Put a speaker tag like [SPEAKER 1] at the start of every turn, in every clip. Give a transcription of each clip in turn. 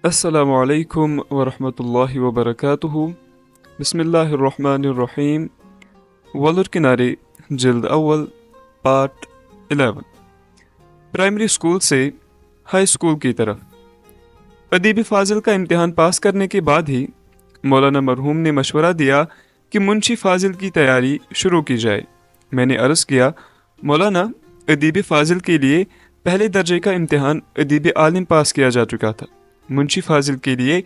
[SPEAKER 1] السلام علیکم ورحمۃ اللہ وبرکاتہ۔ بسم اللہ الرحمن الرحیم۔ ولر کنارے جلد اول پارٹ 11۔ پرائمری اسکول سے ہائی اسکول کی طرف۔ ادیب فاضل کا امتحان پاس کرنے کے بعد ہی مولانا مرحوم نے مشورہ دیا کہ منشی فاضل کی تیاری شروع کی جائے۔ میں نے عرض کیا، مولانا، ادیب فاضل کے لیے پہلے درجے کا امتحان ادیب عالم پاس کیا جا چکا تھا، منشی فاضل کے لیے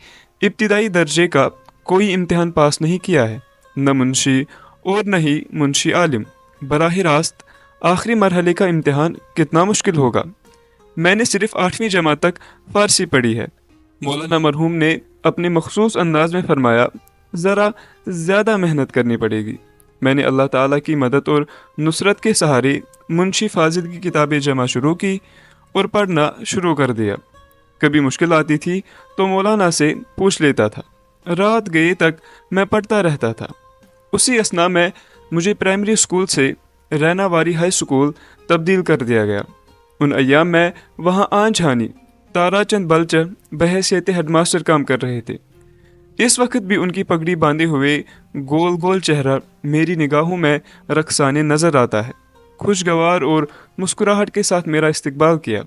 [SPEAKER 1] ابتدائی درجے کا کوئی امتحان پاس نہیں کیا ہے، نہ منشی اور نہ ہی منشی عالم۔ براہ راست آخری مرحلے کا امتحان کتنا مشکل ہوگا۔ میں نے صرف 8ویں جماعت تک فارسی پڑھی ہے۔ مولانا مرحوم نے اپنے مخصوص انداز میں فرمایا، ذرا زیادہ محنت کرنی پڑے گی۔ میں نے اللہ تعالیٰ کی مدد اور نصرت کے سہارے منشی فاضل کی کتابیں جمع شروع کی اور پڑھنا شروع کر دیا۔ کبھی مشکل آتی تھی تو مولانا سے پوچھ لیتا تھا، رات گئے تک میں پڑھتا رہتا تھا۔ اسی اثناء میں مجھے پرائمری اسکول سے رینا واری ہائی اسکول تبدیل کر دیا گیا۔ ان ایام میں وہاں آن جھانی تارا چند بلچر بحیثیت ہیڈ ماسٹر کام کر رہے تھے۔ اس وقت بھی ان کی پگڑی باندھے ہوئے گول گول چہرہ میری نگاہوں میں رقصانے نظر آتا ہے۔ خوشگوار اور مسکراہٹ کے ساتھ میرا استقبال کیا۔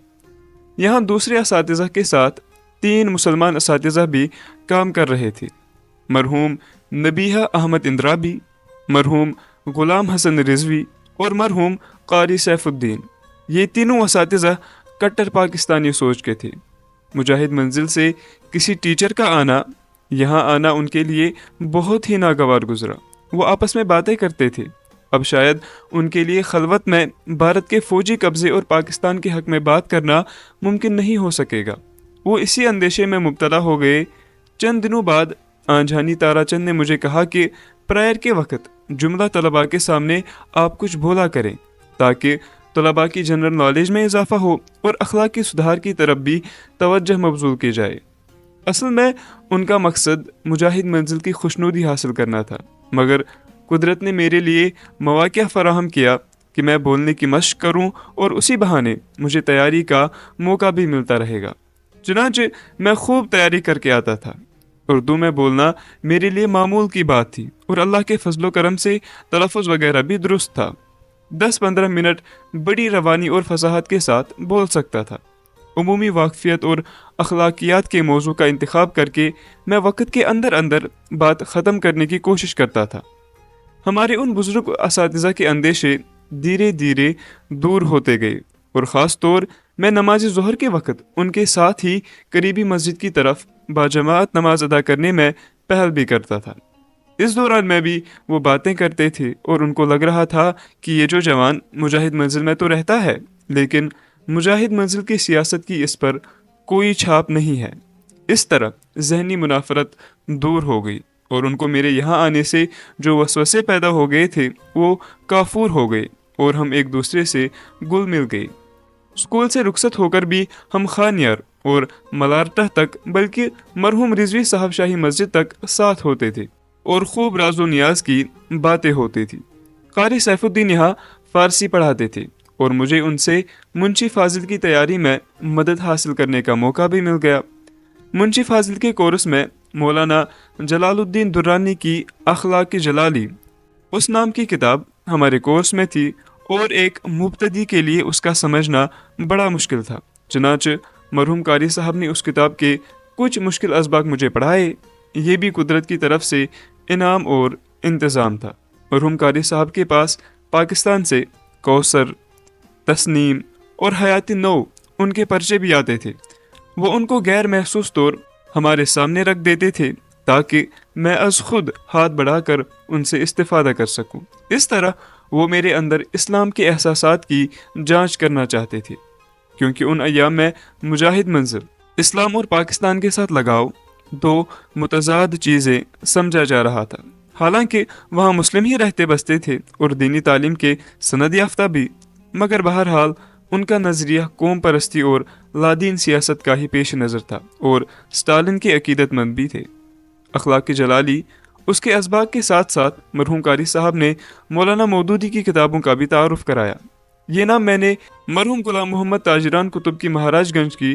[SPEAKER 1] یہاں دوسرے اساتذہ کے ساتھ 3 مسلمان اساتذہ بھی کام کر رہے تھے، مرحوم نبیہہ احمد اندرابی، مرحوم غلام حسن رضوی اور مرحوم قاری سیف الدین۔ یہ تینوں اساتذہ کٹر پاکستانی سوچ کے تھے۔ مجاہد منزل سے کسی ٹیچر کا یہاں آنا ان کے لیے بہت ہی ناگوار گزرا۔ وہ آپس میں باتیں کرتے تھے، اب شاید ان کے لیے خلوت میں بھارت کے فوجی قبضے اور پاکستان کے حق میں بات کرنا ممکن نہیں ہو سکے گا۔ وہ اسی اندیشے میں مبتلا ہو گئے۔ چند دنوں بعد آنجھانی تارا چند نے مجھے کہا کہ پریئر کے وقت جملہ طلباء کے سامنے آپ کچھ بولا کریں تاکہ طلباء کی جنرل نالج میں اضافہ ہو اور اخلاقی سدھار کی طرف بھی توجہ مبذول کی جائے۔ اصل میں ان کا مقصد مجاہد منزل کی خوشنودی حاصل کرنا تھا، مگر قدرت نے میرے لیے مواقع فراہم کیا کہ میں بولنے کی مشق کروں اور اسی بہانے مجھے تیاری کا موقع بھی ملتا رہے گا۔ چنانچہ میں خوب تیاری کر کے آتا تھا۔ اردو میں بولنا میرے لیے معمول کی بات تھی اور اللہ کے فضل و کرم سے تلفظ وغیرہ بھی درست تھا۔ 10-15 منٹ بڑی روانی اور فصاحت کے ساتھ بول سکتا تھا۔ عمومی واقفیت اور اخلاقیات کے موضوع کا انتخاب کر کے میں وقت کے اندر بات ختم کرنے کی کوشش کرتا تھا۔ ہمارے ان بزرگ اساتذہ کے اندیشے دھیرے دھیرے دور ہوتے گئے اور خاص طور میں نماز ظہر کے وقت ان کے ساتھ ہی قریبی مسجد کی طرف باجماعت نماز ادا کرنے میں پہل بھی کرتا تھا۔ اس دوران میں بھی وہ باتیں کرتے تھے اور ان کو لگ رہا تھا کہ یہ جو جوان مجاہد منزل میں تو رہتا ہے لیکن مجاہد منزل کی سیاست کی اس پر کوئی چھاپ نہیں ہے۔ اس طرح ذہنی منافرت دور ہو گئی اور ان کو میرے یہاں آنے سے جو وسوسے پیدا ہو گئے تھے وہ کافور ہو گئے اور ہم ایک دوسرے سے گل مل گئے۔ اسکول سے رخصت ہو کر بھی ہم خانیار اور ملارٹہ تک بلکہ مرحوم رضوی صاحب شاہی مسجد تک ساتھ ہوتے تھے اور خوب راز و نیاز کی باتیں ہوتی تھی۔ قاری سیف الدین یہاں فارسی پڑھاتے تھے اور مجھے ان سے منشی فاضل کی تیاری میں مدد حاصل کرنے کا موقع بھی مل گیا۔ منشی فاضل کے کورس میں مولانا جلال الدین درانی کی اخلاق جلالی اس نام کی کتاب ہمارے کورس میں تھی اور ایک مبتدی کے لیے اس کا سمجھنا بڑا مشکل تھا۔ چنانچہ مرحوم قاری صاحب نے اس کتاب کے کچھ مشکل اسباق مجھے پڑھائے۔ یہ بھی قدرت کی طرف سے انعام اور انتظام تھا۔ مرحوم قاری صاحب کے پاس پاکستان سے کوثر، تسنیم اور حیاتی نو ان کے پرچے بھی آتے تھے۔ وہ ان کو غیر محسوس طور ہمارے سامنے رکھ دیتے تھے تاکہ میں از خود ہاتھ بڑھا کر ان سے استفادہ کر سکوں۔ اس طرح وہ میرے اندر اسلام کے احساسات کی جانچ کرنا چاہتے تھے، کیونکہ ان ایام میں مجاہد منزل، اسلام اور پاکستان کے ساتھ لگاؤ 2 متضاد چیزیں سمجھا جا رہا تھا۔ حالانکہ وہاں مسلم ہی رہتے بستے تھے اور دینی تعلیم کے سند یافتہ بھی، مگر بہرحال ان کا نظریہ قوم پرستی اور لادین سیاست کا ہی پیش نظر تھا اور اسٹالن کے عقیدت مند بھی تھے۔ اخلاق جلالی اس کے اسباق کے ساتھ ساتھ مرحوم قاری صاحب نے مولانا مودودی کی کتابوں کا بھی تعارف کرایا۔ یہ نام میں نے مرحوم غلام محمد تاجران کتب کی مہاراج گنج کی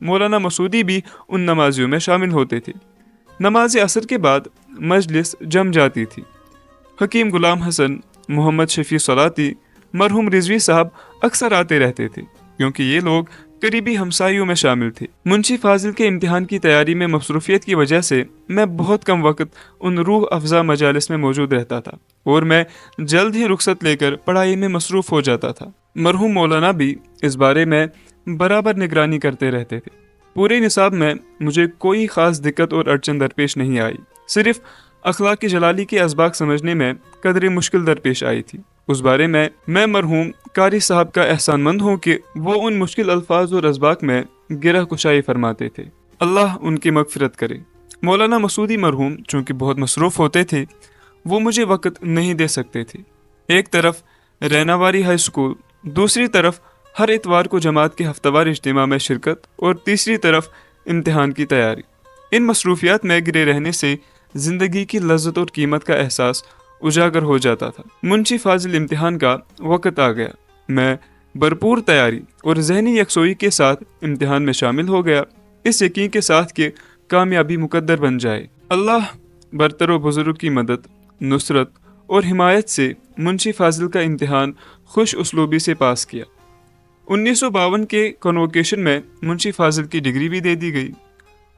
[SPEAKER 1] مولانا مسعودی بھی ان نمازیوں میں شامل ہوتے تھے۔ نماز عصر کے بعد مجلس جم جاتی تھی۔ حکیم غلام حسن، محمد شفیع صلاتی، مرحوم رضوی صاحب اکثر آتے رہتے تھے کیونکہ یہ لوگ قریبی ہمسایوں میں شامل تھے۔ منشی فاضل کے امتحان کی تیاری میں مصروفیت کی وجہ سے میں بہت کم وقت ان روح افزا مجالس میں موجود رہتا تھا اور میں جلد ہی رخصت لے کر پڑھائی میں مصروف ہو جاتا تھا۔ مرحوم مولانا بھی اس بارے میں برابر نگرانی کرتے رہتے تھے۔ پورے نصاب میں مجھے کوئی خاص دقت اور اڑچن درپیش نہیں آئی، صرف اخلاق جلالی کے اسباق سمجھنے میں قدرے مشکل درپیش آئی تھی۔ اس بارے میں مرحوم قاری صاحب کا احسان مند ہوں کہ وہ ان مشکل الفاظ اور اسباق میں گرہ کشائی فرماتے تھے۔ اللہ ان کی مغفرت کرے۔ مولانا مسعودی مرحوم چونکہ بہت مصروف ہوتے تھے، وہ مجھے وقت نہیں دے سکتے تھے۔ ایک طرف ریناواری ہائی اسکول، دوسری طرف ہر اتوار کو جماعت کے ہفتہ وار اجتماع میں شرکت اور تیسری طرف امتحان کی تیاری۔ ان مصروفیات میں گرے رہنے سے زندگی کی لذت اور قیمت کا احساس اجاگر ہو جاتا تھا۔ منشی فاضل امتحان کا وقت آ گیا۔ میں بھرپور تیاری اور ذہنی یکسوئی کے ساتھ امتحان میں شامل ہو گیا، اس یقین کے ساتھ کہ کامیابی مقدر بن جائے۔ اللہ برتر و بزرگ کی مدد، نصرت اور حمایت سے منشی فاضل کا امتحان خوش اسلوبی سے پاس کیا۔ 1952 کے کنوکیشن میں منشی فاضل کی ڈگری بھی دے دی گئی۔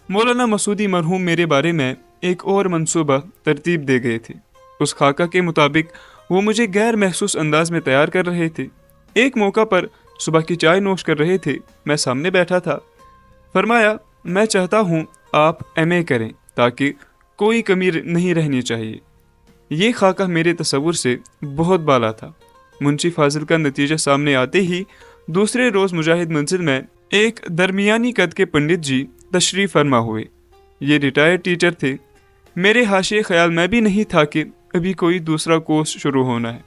[SPEAKER 1] مولانا مسعودی مرحوم میرے بارے میں ایک اور منصوبہ ترتیب دے گئے تھے۔ اس خاکہ کے مطابق وہ مجھے غیر محسوس انداز میں تیار کر رہے تھے۔ ایک موقع پر صبح کی چائے نوش کر رہے تھے، میں سامنے بیٹھا تھا۔ فرمایا، میں چاہتا ہوں آپ ایم اے کریں تاکہ کوئی کمی نہیں رہنی چاہیے۔ یہ خاکہ میرے تصور سے بہت بالا تھا۔ منشی فاضل کا نتیجہ سامنے آتے ہی دوسرے روز مجاہد منزل میں ایک درمیانی قد کے پنڈت جی تشریف فرما ہوئے۔ یہ ریٹائرڈ ٹیچر تھے۔ میرے حاشیے خیال میں بھی نہیں تھا کہ ابھی کوئی دوسرا کورس شروع ہونا ہے۔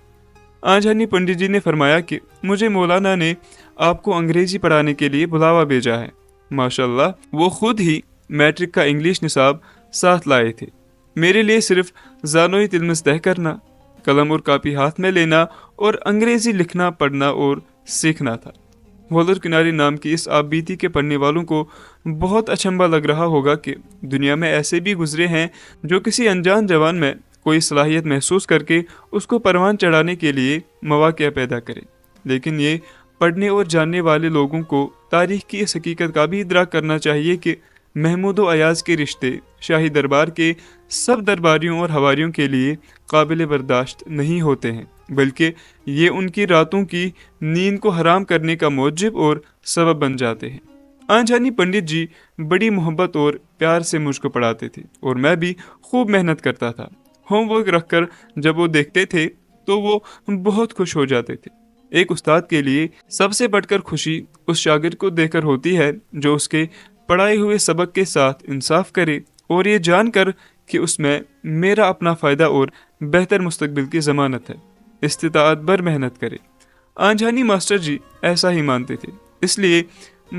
[SPEAKER 1] آنجانی پنڈت جی نے فرمایا کہ مجھے مولانا نے آپ کو انگریزی پڑھانے کے لیے بلاوا بھیجا ہے۔ ماشاءاللہ، وہ خود ہی میٹرک کا انگلش نصاب ساتھ لائے تھے۔ میرے لیے صرف زانوی تلمس طے کرنا، قلم اور کاپی ہاتھ میں لینا اور انگریزی لکھنا، پڑھنا اور سیکھنا تھا۔ ولر کناری نام کی اس آپ بیتی کے پڑھنے والوں کو بہت اچنبھا لگ رہا ہوگا کہ دنیا میں ایسے بھی گزرے ہیں جو کسی انجان جوان میں کوئی صلاحیت محسوس کر کے اس کو پروان چڑھانے کے لیے مواقع پیدا کرے، لیکن یہ پڑھنے اور جاننے والے لوگوں کو تاریخ کی اس حقیقت کا بھی ادراک کرنا چاہیے کہ محمود و ایاز کے رشتے شاہی دربار کے سب درباریوں اور حواریوں کے لیے قابل برداشت نہیں ہوتے ہیں، بلکہ یہ ان کی راتوں کی نیند کو حرام کرنے کا موجب اور سبب بن جاتے ہیں۔ آنجانی پنڈت جی بڑی محبت اور پیار سے مجھ کو پڑھاتے تھے اور میں بھی خوب محنت کرتا تھا۔ ہوم ورک رکھ کر جب وہ دیکھتے تھے تو وہ بہت خوش ہو جاتے تھے۔ ایک استاد کے لیے سب سے بڑھ کر خوشی اس شاگرد کو دیکھ کر ہوتی ہے جو اس کے پڑھائے ہوئے سبق کے ساتھ انصاف کرے اور یہ جان کر کہ اس میں میرا اپنا فائدہ اور بہتر مستقبل کی ضمانت ہے، استطاعت بھر محنت کرے۔ آنجانی ماسٹر جی ایسا ہی مانتے تھے، اس لیے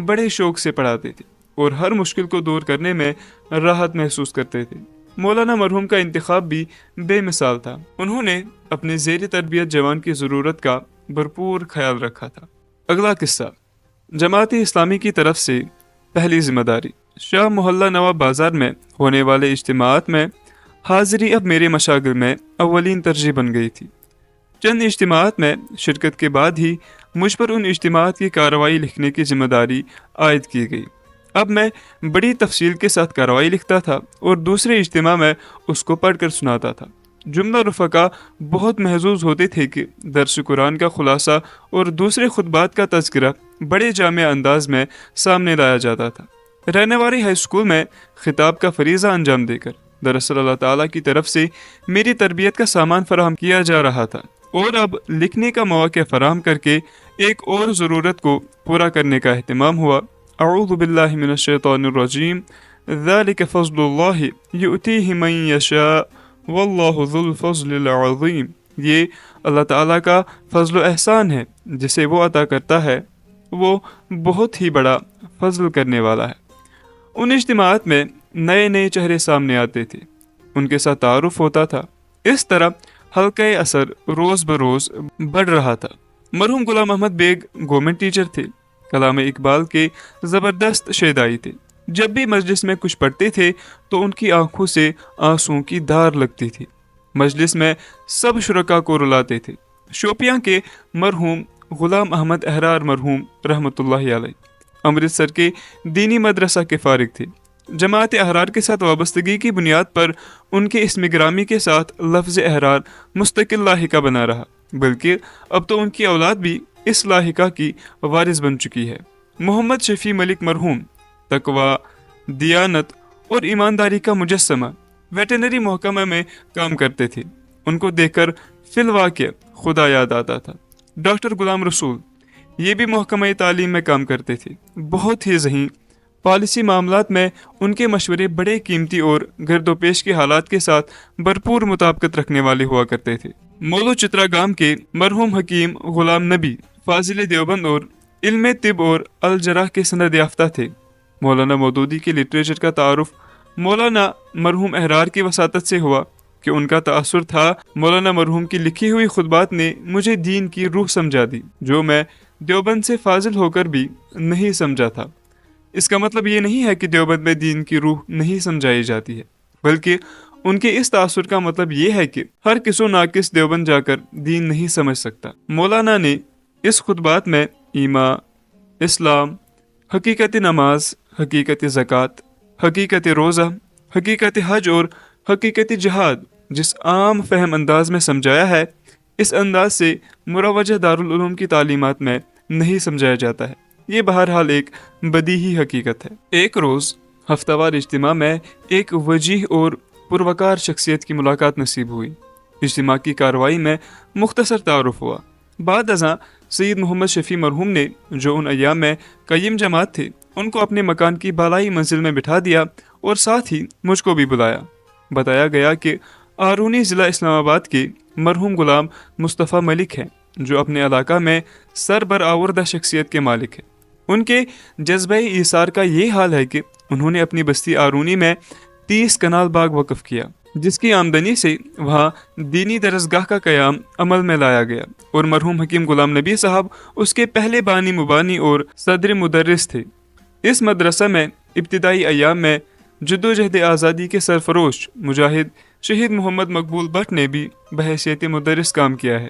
[SPEAKER 1] بڑے شوق سے پڑھاتے تھے اور ہر مشکل کو دور کرنے میں راحت محسوس کرتے تھے۔ مولانا مرحوم کا انتخاب بھی بے مثال تھا۔ انہوں نے اپنے زیر تربیت جوان کی ضرورت کا بھرپور خیال رکھا تھا۔ اگلا قصہ، جماعت اسلامی کی طرف سے پہلی ذمہ داری۔ شاہ محلہ نواب بازار میں ہونے والے اجتماعات میں حاضری اب میرے مشاغل میں اولین ترجیح بن گئی تھی۔ چند اجتماعات میں شرکت کے بعد ہی مجھ پر ان اجتماعات کی کارروائی لکھنے کی ذمہ داری عائد کی گئی۔ اب میں بڑی تفصیل کے ساتھ کارروائی لکھتا تھا اور دوسرے اجتماع میں اس کو پڑھ کر سناتا تھا۔ جملہ رفقا بہت محظوظ ہوتے تھے کہ درس قرآن کا خلاصہ اور دوسرے خطبات کا تذکرہ بڑے جامع انداز میں سامنے لایا جاتا تھا۔ رہنواری ہائی اسکول میں خطاب کا فریضہ انجام دے کر دراصل اللہ تعالیٰ کی طرف سے میری تربیت کا سامان فراہم کیا جا رہا تھا اور اب لکھنے کا مواقع فراہم کر کے ایک اور ضرورت کو پورا کرنے کا اہتمام ہوا۔ اعوذ باللہ من الشیطان الرجیم، ذالک فضل اللہ یؤتیہ من یشاء واللہ ذو الفضل العظیم۔ یہ اللہ تعالیٰ کا فضل و احسان ہے، جسے وہ عطا کرتا ہے، وہ بہت ہی بڑا فضل کرنے والا ہے۔ ان اجتماعات میں نئے نئے چہرے سامنے آتے تھے، ان کے ساتھ تعارف ہوتا تھا۔ اس طرح حلقہ اثر روز بروز بڑھ رہا تھا۔ مرحوم Ghulam Ahmad bag government teacher تھے۔ کلام اقبال کے زبردست شیدائی تھے۔ جب بھی مجلس میں کچھ پڑھتے تھے تو ان کی آنکھوں سے آنسوؤں کی دھار لگتی تھی۔ مجلس میں سب شرکا کو رلاتے تھے۔ شوپیاں کے مرحوم غلام احمد احرار مرحوم رحمۃ اللہ علیہ امرتسر کے دینی مدرسہ کے فارغ تھے۔ جماعت احرار کے ساتھ وابستگی کی بنیاد پر ان کے اسم گرامی کے ساتھ لفظ احرار مستقل لاحقہ بنا رہا، بلکہ اب تو ان کی اولاد بھی اس لاحقہ کی وارث بن چکی ہے۔ محمد شفیع ملک مرحوم تقوی، دیانت اور ایمانداری کا مجسمہ ویٹرنری محکمہ میں کام کرتے تھے۔ ان کو دیکھ کر فی الواقع خدا یاد آتا تھا۔ ڈاکٹر غلام رسول یہ بھی محکمہ تعلیم میں کام کرتے تھے۔ بہت ہی ذہین، پالیسی معاملات میں ان کے مشورے بڑے قیمتی اور گرد و پیش کے حالات کے ساتھ بھرپور مطابقت رکھنے والے ہوا کرتے تھے۔ مولو چترا گام کے مرحوم حکیم غلام نبی فاضل دیوبند اور علم طب اور الجراح کے سند یافتہ تھے۔ مولانا مودودی کے لٹریچر کا تعارف مولانا مرحوم احرار کی وساطت سے ہوا کہ ان کا تاثر تھا۔ مولانا مرحوم کی لکھی ہوئی خطبات نے مجھے دین کی روح سمجھا دی، جو میں دیوبند سے فاضل ہو کر بھی نہیں سمجھا تھا۔ اس کا مطلب یہ نہیں ہے کہ دیوبند میں دین کی روح نہیں سمجھائی جاتی ہے، بلکہ ان کے اس تاثر کا مطلب یہ ہے کہ ہر کس و ناقص دیوبند جا کر دین نہیں سمجھ سکتا۔ مولانا نے اس خطبات میں ایمان، اسلام، حقیقت نماز، حقیقت زکوٰۃ، حقیقت روزہ، حقیقت حج اور حقیقت جہاد جس عام فہم انداز میں سمجھایا ہے، اس انداز سے مروجہ دارالعلوم کی تعلیمات میں نہیں سمجھایا جاتا ہے۔ یہ بہرحال ایک بدیہی حقیقت ہے۔ ایک روز ہفتہ وار اجتماع میں ایک وجیح اور پروقار شخصیت کی ملاقات نصیب ہوئی۔ اجتماع کی کارروائی میں مختصر تعارف ہوا۔ بعد ازاں سید محمد شفیع مرحوم نے، جو ان ایام میں قیم جماعت تھے، ان کو اپنے مکان کی بالائی منزل میں بٹھا دیا اور ساتھ ہی مجھ کو بھی بلایا۔ بتایا گیا کہ آرونی ضلع اسلام آباد کے مرحوم غلام مصطفیٰ ملک ہیں، جو اپنے علاقہ میں سربرآوردہ شخصیت کے مالک ہیں۔ ان کے جذبہ ایثار کا یہ حال ہے کہ انہوں نے اپنی بستی آرونی میں 30 کنال باغ وقف کیا، جس کی آمدنی سے وہاں دینی درسگاہ کا قیام عمل میں لایا گیا، اور مرحوم حکیم غلام نبی صاحب اس کے پہلے بانی مبانی اور صدر مدرس تھے۔ اس مدرسہ میں ابتدائی ایام میں جدوجہد آزادی کے سرفروش مجاہد شہید محمد مقبول بٹ نے بھی بحیثیت مدرس کام کیا ہے۔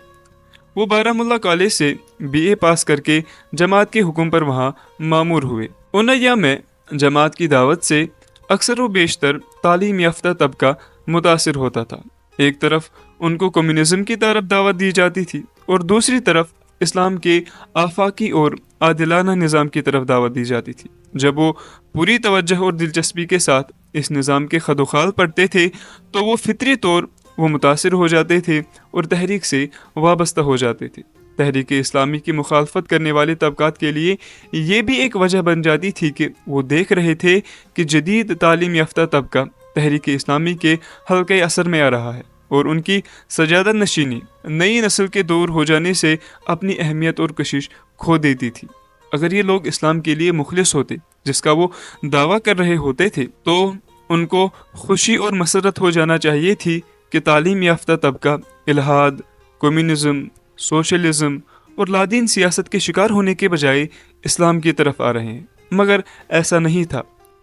[SPEAKER 1] وہ بارہمولہ کالج سے BA پاس کر کے جماعت کے حکم پر وہاں مامور ہوئے۔ ان ایام میں جماعت کی دعوت سے اکثر و بیشتر تعلیم یافتہ طبقہ متاثر ہوتا تھا۔ ایک طرف ان کو کمیونزم کی طرف دعوت دی جاتی تھی اور دوسری طرف اسلام کے آفاقی اور عادلانہ نظام کی طرف دعوت دی جاتی تھی۔ جب وہ پوری توجہ اور دلچسپی کے ساتھ اس نظام کے خد و خال پڑھتے تھے تو وہ فطری طور وہ متاثر ہو جاتے تھے اور تحریک سے وابستہ ہو جاتے تھے۔ تحریک اسلامی کی مخالفت کرنے والے طبقات کے لیے یہ بھی ایک وجہ بن جاتی تھی کہ وہ دیکھ رہے تھے کہ جدید تعلیم یافتہ طبقہ تحریک اسلامی کے حلقۂ اثر میں آ رہا ہے، اور ان کی سجادہ نشینی نئی نسل کے دور ہو جانے سے اپنی اہمیت اور کشش کھو دیتی تھی۔ اگر یہ لوگ اسلام کے لیے مخلص ہوتے، جس کا وہ دعویٰ کر رہے ہوتے تھے، تو ان کو خوشی اور مسرت ہو جانا چاہیے تھی کہ تعلیم یافتہ طبقہ الحاد، کمیونزم، سوشلزم اور لادین سیاست کے شکار ہونے کے بجائے اسلام کی طرف آ رہے ہیں، مگر ایسا نہیں تھا۔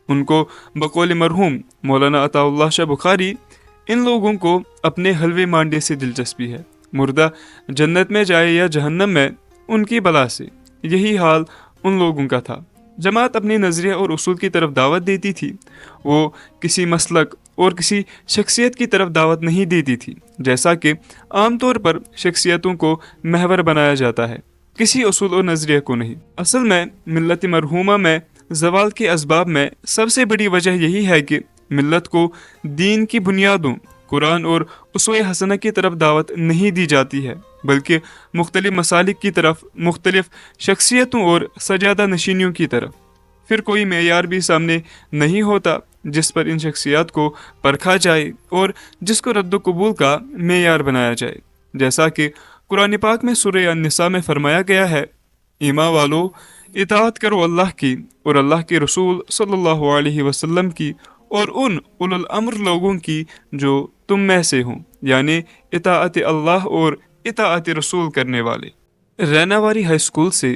[SPEAKER 1] ان کو بقول مرحوم مولانا عطا اللہ شاہ بخاری، ان لوگوں کو اپنے حلوے مانڈے سے دلچسپی ہے، مردہ جنت میں جائے یا جہنم میں، ان کی بلا سے۔ یہی حال ان لوگوں کا تھا۔ جماعت اپنے نظریہ اور اصول کی طرف دعوت دیتی تھی، وہ کسی مسلک اور کسی شخصیت کی طرف دعوت نہیں دیتی تھی، جیسا کہ عام طور پر شخصیتوں کو محور بنایا جاتا ہے، کسی اصول اور نظریہ کو نہیں۔ اصل میں ملت مرحومہ میں زوال کے اسباب میں سب سے بڑی وجہ یہی ہے کہ ملت کو دین کی بنیادوں، قرآن اور اسوہ حسنہ کی طرف دعوت نہیں دی جاتی ہے، بلکہ مختلف مسالک کی طرف، مختلف شخصیتوں اور سجادہ نشینیوں کی طرف۔ پھر کوئی معیار بھی سامنے نہیں ہوتا جس پر ان شخصیات کو پرکھا جائے اور جس کو رد و قبول کا معیار بنایا جائے، جیسا کہ قرآن پاک میں سورہ النساء میں فرمایا گیا ہے، ایمان والو اطاعت کرو اللہ کی اور اللہ کے رسول صلی اللہ علیہ وسلم کی اور ان اولو الامر لوگوں کی جو تم میں سے ہوں، یعنی اطاعت اللہ اور اطاعت رسول کرنے والے۔ ریناواری ہائی اسکول سے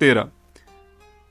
[SPEAKER 1] 13।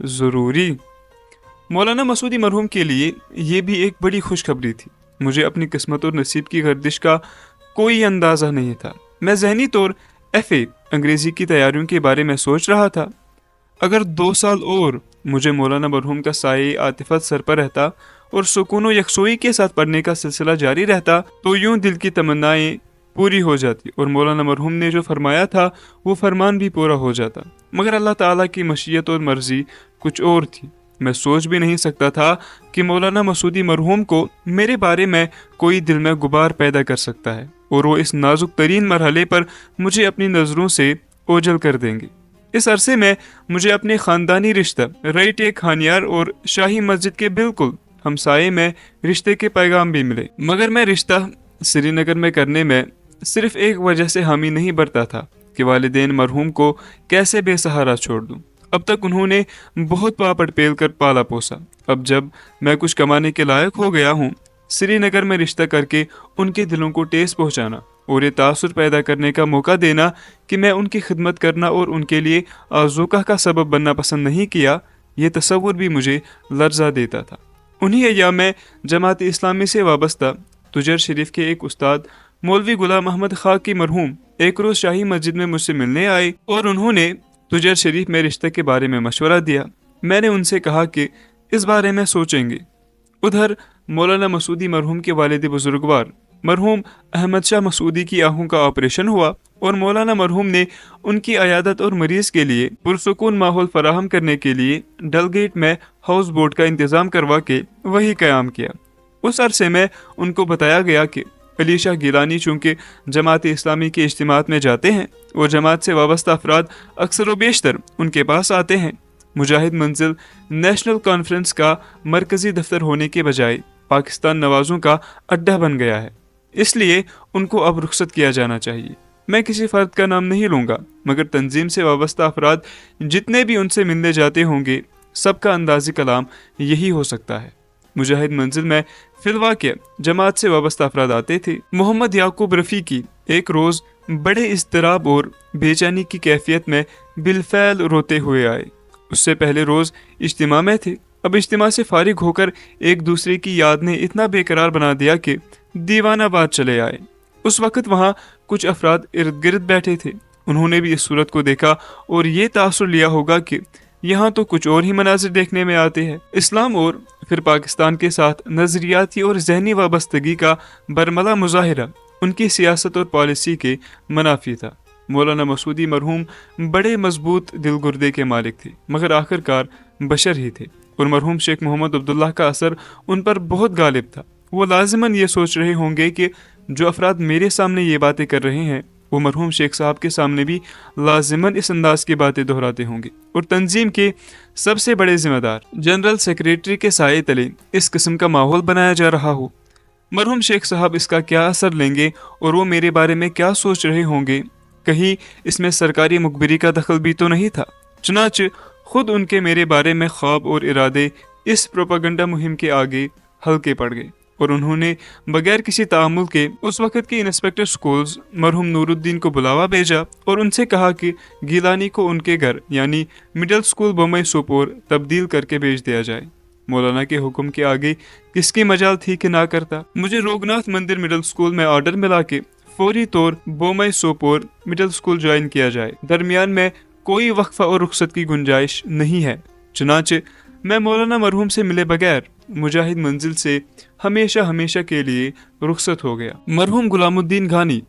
[SPEAKER 1] ضروری۔ مولانا مسعودی مرحوم کے لیے یہ بھی ایک بڑی خوشخبری تھی۔ مجھے اپنی قسمت اور نصیب کی گردش کا کوئی اندازہ نہیں تھا۔ میں ذہنی طور FA انگریزی کی تیاریوں کے بارے میں سوچ رہا تھا۔ اگر 2 سال اور مجھے مولانا مرحوم کا سایہ عاطفت سر پر رہتا اور سکون و یکسوئی کے ساتھ پڑھنے کا سلسلہ جاری رہتا تو یوں دل کی تمنائیں پوری ہو جاتی اور مولانا مرحوم نے جو فرمایا تھا وہ فرمان بھی پورا ہو جاتا۔ مگر اللہ تعالیٰ کی مشیت اور مرضی کچھ اور تھی۔ میں سوچ بھی نہیں سکتا تھا کہ مولانا مسعودی مرحوم کو میرے بارے میں کوئی دل میں غبار پیدا کر سکتا ہے اور وہ اس نازک ترین مرحلے پر مجھے اپنی نظروں سے اوجھل کر دیں گے۔ اس عرصے میں مجھے اپنے خاندانی رشتہ رائٹ خانیار اور شاہی مسجد کے بالکل ہمسائے میں رشتے کے پیغام بھی ملے، مگر میں رشتہ سری نگر میں کرنے میں صرف ایک وجہ سے حامی نہیں برتا تھا کہ والدین مرحوم کو کیسے بے سہارا چھوڑ دوں۔ اب تک انہوں نے بہت پاپڑ پیل کر پالا پوسا، اب جب میں کچھ کمانے کے لائق ہو گیا ہوں، سری نگر میں رشتہ کر کے ان کے دلوں کو ٹھیس پہنچانا اور یہ تاثر پیدا کرنے کا موقع دینا کہ میں ان کی خدمت کرنا اور ان کے لیے آذوقہ کا سبب بننا پسند نہیں کیا، یہ تصور بھی مجھے لرزا دیتا تھا۔ انہی ایام میں جماعت اسلامی سے وابستہ تجر شریف کے ایک استاد مولوی غلام احمد خاکی مرحوم ایک روز شاہی مسجد میں مجھ سے ملنے آئے اور انہوں نے تجر شریف میں رشتہ کے بارے میں مشورہ دیا۔ میں نے ان سے کہا کہ اس بارے میں سوچیں گے۔ ادھر مولانا مسعودی مرحوم کے والد بزرگوار مرحوم احمد شاہ مسعودی کی آنکھوں کا آپریشن ہوا اور مولانا مرحوم نے ان کی عیادت اور مریض کے لیے پرسکون ماحول فراہم کرنے کے لیے ڈل گیٹ میں ہاؤس بوٹ کا انتظام کروا کے وہی قیام کیا۔ اس عرصے میں ان کو بتایا گیا کہ علی شاہ گیلانی چونکہ جماعت اسلامی کے اجتماعات میں جاتے ہیں اور جماعت سے وابستہ افراد اکثر و بیشتر ان کے پاس آتے ہیں، مجاہد منزل نیشنل کانفرنس کا مرکزی دفتر ہونے کے بجائے پاکستان نوازوں کا اڈہ بن گیا ہے، اس لیے ان کو اب رخصت کیا جانا چاہیے۔ میں کسی فرد کا نام نہیں لوں گا، مگر تنظیم سے وابستہ افراد جتنے بھی ان سے ملنے جاتے ہوں گے سب کا اندازی کلام یہی ہو سکتا ہے۔ مجاہد منزل میں فی الواقع جماعت سے وابستہ افراد آتے تھے۔ محمد یعقوب رفیقی ایک روز بڑے اضطراب اور بے چینی کی کیفیت میں بالفعل روتے ہوئے آئے۔ اس سے پہلے روز اجتماع میں تھے، اب اجتماع سے فارغ ہو کر ایک دوسرے کی یاد نے اتنا بے قرار بنا دیا کہ دیوانہ باد چلے آئے۔ اس وقت وہاں کچھ افراد ارد گرد بیٹھے تھے، انہوں نے بھی اس صورت کو دیکھا اور یہ تاثر لیا ہوگا کہ یہاں تو کچھ اور ہی مناظر دیکھنے میں آتے ہیں۔ اسلام اور پھر پاکستان کے ساتھ نظریاتی اور ذہنی وابستگی کا برملا مظاہرہ ان کی سیاست اور پالیسی کے منافی تھا۔ مولانا مسعودی مرحوم بڑے مضبوط دل گردے کے مالک تھے، مگر آخر کار بشر ہی تھے، اور مرحوم شیخ محمد عبداللہ کا اثر ان پر بہت غالب تھا۔ وہ لازماً یہ سوچ رہے ہوں گے کہ جو افراد میرے سامنے یہ باتیں کر رہے ہیں وہ مرحوم شیخ صاحب کے سامنے بھی لازماً اس انداز کی باتیں دہراتے ہوں گے، اور تنظیم کے سب سے بڑے ذمہ دار جنرل سیکریٹری کے سائے تلے اس قسم کا ماحول بنایا جا رہا ہو۔ مرحوم شیخ صاحب اس کا کیا اثر لیں گے اور وہ میرے بارے میں کیا سوچ رہے ہوں گے؟ کہیں اس میں سرکاری مخبری کا دخل بھی تو نہیں تھا؟ چنانچہ خود ان کے میرے بارے میں خواب اور ارادے اس پروپیگنڈا مہم کے آگے ہلکے پڑ گئے، اور انہوں نے بغیر کسی تعامل کے اس وقت کے انسپیکٹر سکولز مرحوم نور الدین کو بلاوا بھیجا اور ان سے کہا کہ گیلانی کو ان کے گھر یعنی مڈل سکول بمئی سوپور تبدیل کر کے بھیج دیا جائے۔ مولانا کے حکم کے آگے کس کی مجال تھی کہ نہ کرتا۔ مجھے روگناتھ مندر مڈل سکول میں آرڈر ملا کہ فوری طور بومئی سوپور مڈل سکول جوائن کیا جائے، درمیان میں کوئی وقفہ اور رخصت کی گنجائش نہیں ہے۔ چنانچہ میں مولانا مرحوم سے ملے بغیر مجاہد منزل سے ہمیشہ کے لیے رخصت ہو گیا۔ مرحوم غلام الدین گھانی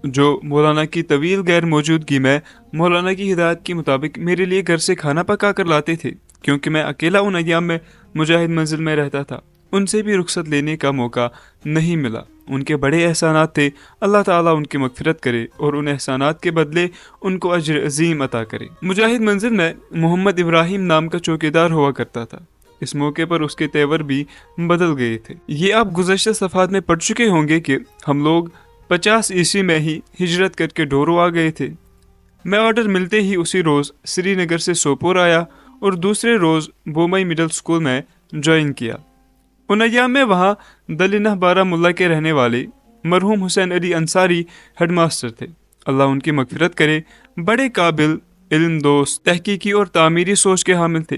[SPEAKER 1] جو مولانا کی طویل غیر موجودگی میں مولانا کی ہدایت کے مطابق میرے لیے گھر سے کھانا پکا کر لاتے تھے، کیونکہ میں اکیلا ان ایام میں مجاہد منزل میں رہتا تھا، ان سے بھی رخصت لینے کا موقع نہیں ملا۔ ان کے بڑے احسانات تھے، اللہ تعالیٰ ان کی مغفرت کرے اور ان احسانات کے بدلے ان کو اجر عظیم عطا کرے۔ مجاہد منزل میں محمد ابراہیم نام کا چوکیدار ہوا کرتا تھا، اس موقع پر اس کے تیور بھی بدل گئے تھے۔ یہ آپ گزشتہ صفحات میں پڑھ چکے ہوں گے کہ ہم لوگ 50 عیسوی میں ہی ہجرت کر کے ڈورو آ گئے تھے۔ میں آرڈر ملتے ہی اسی روز سری نگر سے سوپور آیا اور دوسرے روز بومئی مڈل سکول میں جوائن کیا۔ ان ایام میں وہاں دلینہ بارہ ملا کے رہنے والے مرحوم حسین علی انصاری ہیڈ ماسٹر تھے، اللہ ان کی مغفرت کرے۔ بڑے قابل، علم دوست، تحقیقی اور تعمیری سوچ کے حامل تھے۔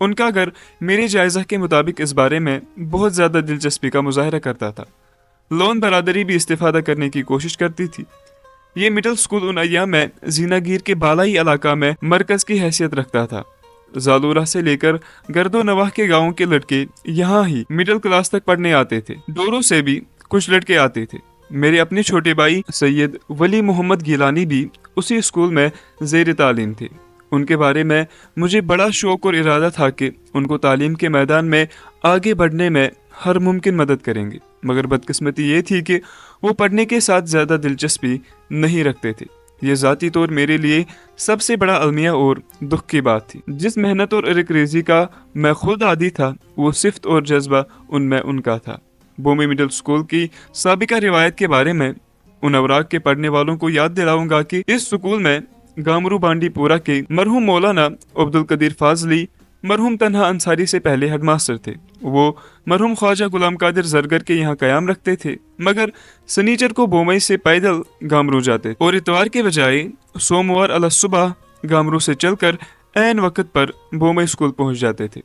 [SPEAKER 1] ان کا گھر میرے جائزہ کے مطابق اس بارے میں بہت زیادہ دلچسپی کا مظاہرہ کرتا تھا۔ لون برادری بھی استفادہ کرنے کی کوشش کرتی تھی۔ یہ مڈل سکول ان ایام میں زینہ گیر کے بالائی علاقہ میں مرکز کی حیثیت رکھتا تھا۔ زالورہ سے لے کر گرد و نواح کے گاؤں کے لڑکے یہاں ہی مڈل کلاس تک پڑھنے آتے تھے۔ ڈورو سے بھی کچھ لڑکے آتے تھے۔ میرے اپنے چھوٹے بھائی سید ولی محمد گیلانی بھی اسی اسکول میں زیر تعلیم تھے۔ ان کے بارے میں مجھے بڑا شوق اور ارادہ تھا کہ ان کو تعلیم کے میدان میں آگے بڑھنے میں ہر ممکن مدد کریں گے، مگر بدقسمتی یہ تھی کہ وہ پڑھنے کے ساتھ زیادہ دلچسپی نہیں رکھتے تھے۔ یہ ذاتی طور میرے لیے سب سے بڑا المیہ اور دکھ کی بات تھی۔ جس محنت اور ریاضی کا میں خود عادی تھا، وہ صفت اور جذبہ ان میں ان کا تھا۔ بومی مڈل سکول کی سابقہ روایت کے بارے میں ان اوراق کے پڑھنے والوں کو یاد دلاؤں گا کہ اس سکول میں گامرو بانڈی پورا کے مرحوم مولانا عبدالقدیر فاضلی مرحوم تنہا انصاری سے پہلے ہیڈ ماسٹر تھے۔ وہ مرحوم خواجہ غلام قادر زرگر کے یہاں قیام رکھتے تھے، مگر سنیچر کو بومئی سے پیدل گامرو جاتے اور اتوار کے بجائے سوموار علی صبح گامرو سے چل کر عین وقت پر بومئی اسکول پہنچ جاتے تھے۔